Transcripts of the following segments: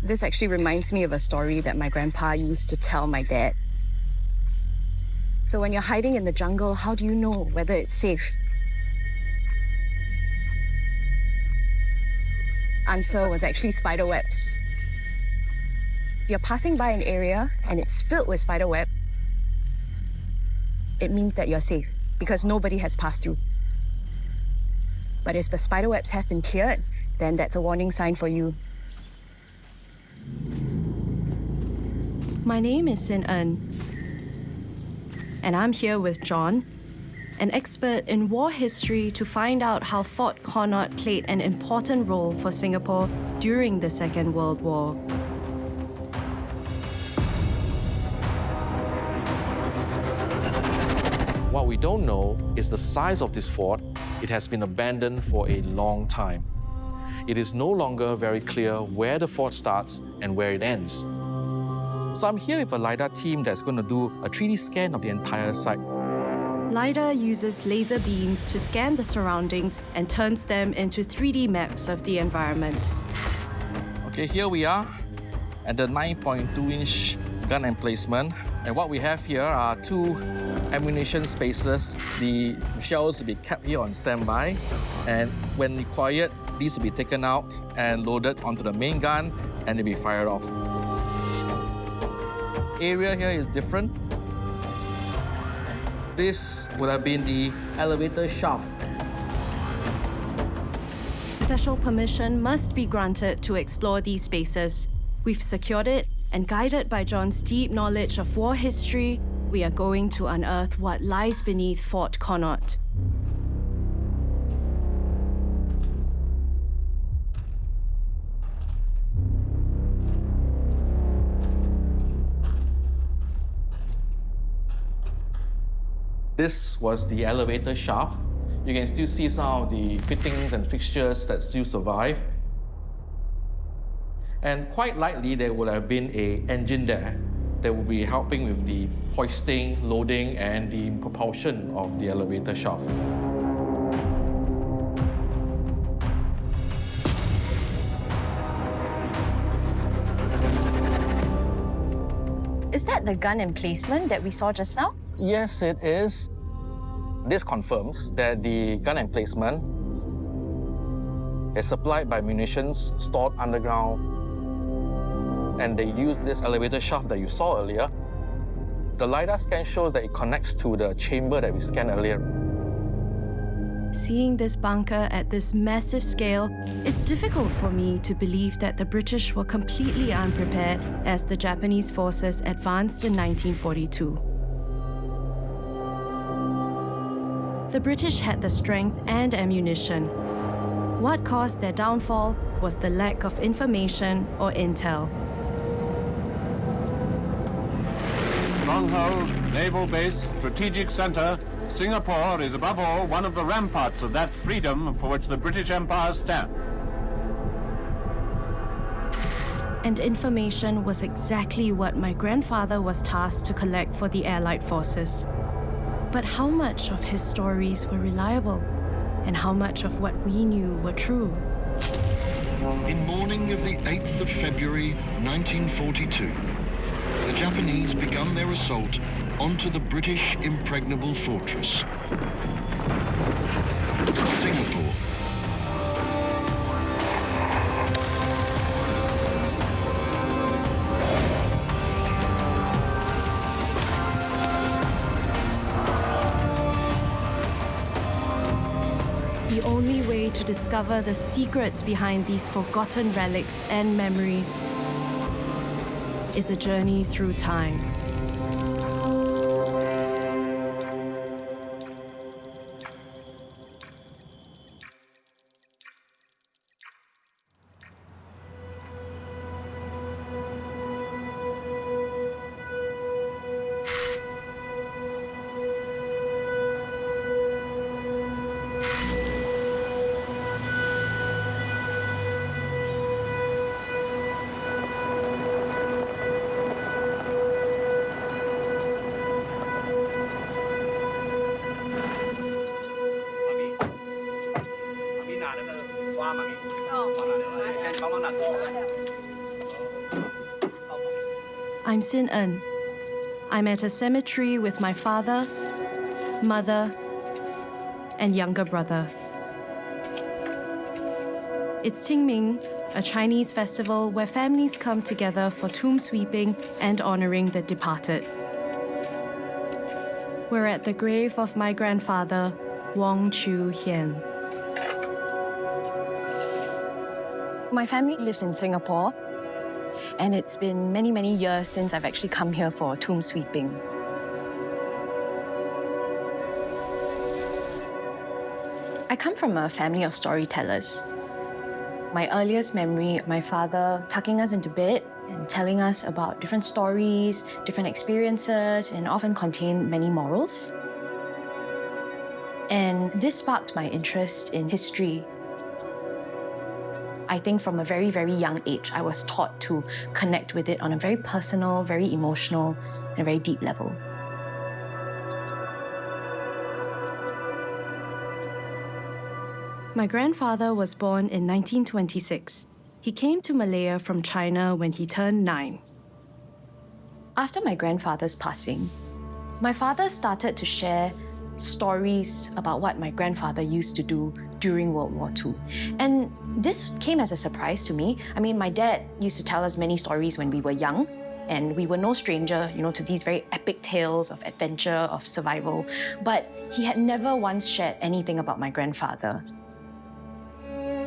This actually reminds me of a story that my grandpa used to tell my dad. So when you're hiding in the jungle, how do you know whether it's safe? Answer was actually spider webs. If you're passing by an area and it's filled with spider web, it means that you're safe because nobody has passed through. But if the spider webs have been cleared, then that's a warning sign for you. My name is Sin En, and I'm here with John, an expert in war history, to find out how Fort Connaught played an important role for Singapore during the Second World War. What we don't know is the size of this fort. It has been abandoned for a long time. It is no longer very clear where the fort starts and where it ends. So I'm here with a LiDAR team that's going to do a 3D scan of the entire site. LiDAR uses laser beams to scan the surroundings and turns them into 3D maps of the environment. Okay, here we are at the 9.2-inch gun emplacement. And what we have here are two ammunition spaces. The shells will be kept here on standby. And when required, these will be taken out and loaded onto the main gun and they'll be fired off. Area here is different. This would have been the elevator shaft. Special permission must be granted to explore these spaces. We've secured it, and guided by John's deep knowledge of war history, we are going to unearth what lies beneath Fort Connaught. This was the elevator shaft. You can still see some of the fittings and fixtures that still survive. And quite likely there would have been an engine there that will be helping with the hoisting, loading, and the propulsion of the elevator shaft. Is that the gun emplacement that we saw just now? Yes, it is. This confirms that the gun emplacement is supplied by munitions stored underground, and they use this elevator shaft that you saw earlier. The LiDAR scan shows that it connects to the chamber that we scanned earlier. Seeing this bunker at this massive scale, it's difficult for me to believe that the British were completely unprepared as the Japanese forces advanced in 1942. The British had the strength and ammunition. What caused their downfall was the lack of information or intel. Stronghold, naval base, strategic center, Singapore is above all one of the ramparts of that freedom for which the British Empire stands. And information was exactly what my grandfather was tasked to collect for the Allied forces. But how much of his stories were reliable? And how much of what we knew were true? In morning of the 8th of February 1942, the Japanese begun their assault onto the British impregnable fortress, Singapore. The only way to discover the secrets behind these forgotten relics and memories is a journey through time. I'm Sin En. I'm at a cemetery with my father, mother, and younger brother. It's Qingming, a Chinese festival where families come together for tomb sweeping and honoring the departed. We're at the grave of my grandfather, Wong Chu Hian. My family lives in Singapore, and it's been many, many years since I've actually come here for tomb sweeping. I come from a family of storytellers. My earliest memory, my father tucking us into bed and telling us about different stories, different experiences, and often contain many morals. And this sparked my interest in history. I think from a very, very young age, I was taught to connect with it on a very personal, very emotional, and a very deep level. My grandfather was born in 1926. He came to Malaya from China when he turned 9. After my grandfather's passing, my father started to share stories about what my grandfather used to do during World War II. And this came as a surprise to me. I mean, my dad used to tell us many stories when we were young, and we were no stranger, to these very epic tales of adventure, of survival. But he had never once shared anything about my grandfather.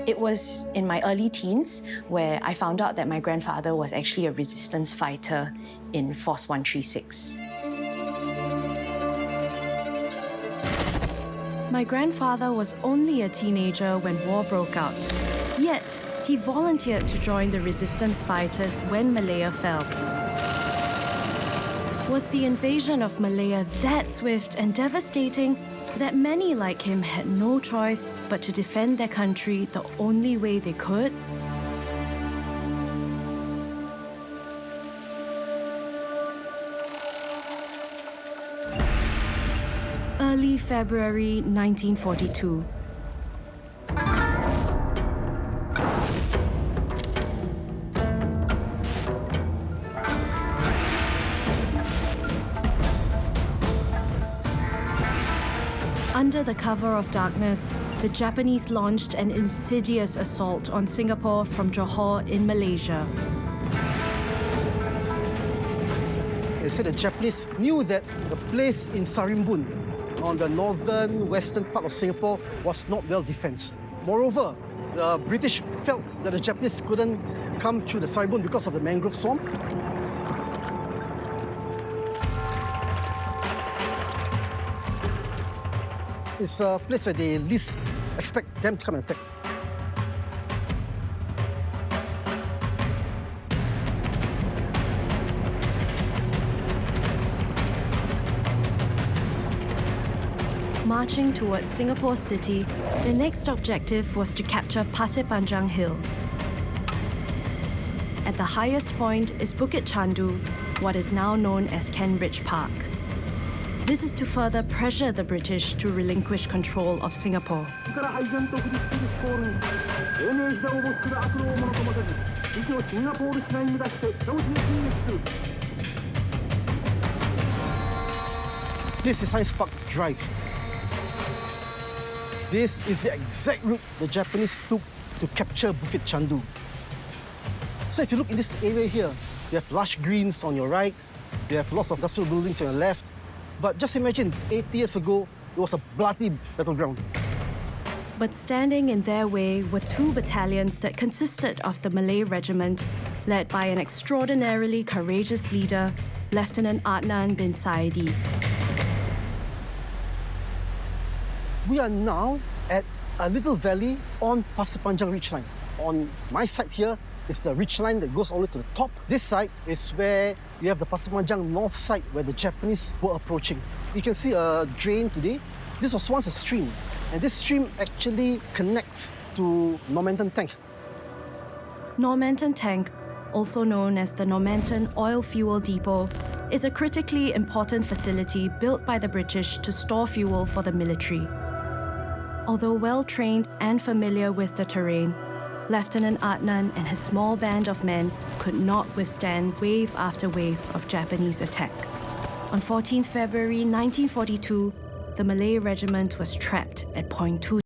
It was in my early teens where I found out that my grandfather was actually a resistance fighter in Force 136. My grandfather was only a teenager when war broke out. Yet, he volunteered to join the resistance fighters when Malaya fell. Was the invasion of Malaya that swift and devastating that many like him had no choice but to defend their country the only way they could? Early February 1942. Under the cover of darkness, the Japanese launched an insidious assault on Singapore from Johor in Malaysia. They said the Japanese knew that the place in Sarimbun, on the northern western part of Singapore, was not well defensed. Moreover, the British felt that the Japanese couldn't come through the Sarimbun because of the mangrove swamp. It's a place where they least expect them to come and attack. Marching towards Singapore City, the next objective was to capture Pasir Panjang Hill. At the highest point is Bukit Chandu, what is now known as Kent Ridge Park. This is to further pressure the British to relinquish control of Singapore. This is Science Park Drive. This is the exact route the Japanese took to capture Bukit Chandu. So if you look in this area here, you have lush greens on your right, you have lots of industrial buildings on your left. But just imagine, 80 years ago, it was a bloody battleground. But standing in their way were 2 battalions that consisted of the Malay Regiment, led by an extraordinarily courageous leader, Lieutenant Adnan bin Saidi. We are now at a little valley on Pasir Panjang ridgeline. On my side here is the ridgeline that goes all the way to the top. This side is where you have the Pasir Panjang north side where the Japanese were approaching. You can see a drain today. This was once a stream, and this stream actually connects to Normanton Tank. Normanton Tank, also known as the Normanton Oil Fuel Depot, is a critically important facility built by the British to store fuel for the military. Although well-trained and familiar with the terrain, Lieutenant Adnan and his small band of men could not withstand wave after wave of Japanese attack. On 14 February 1942, the Malay regiment was trapped at Point 2.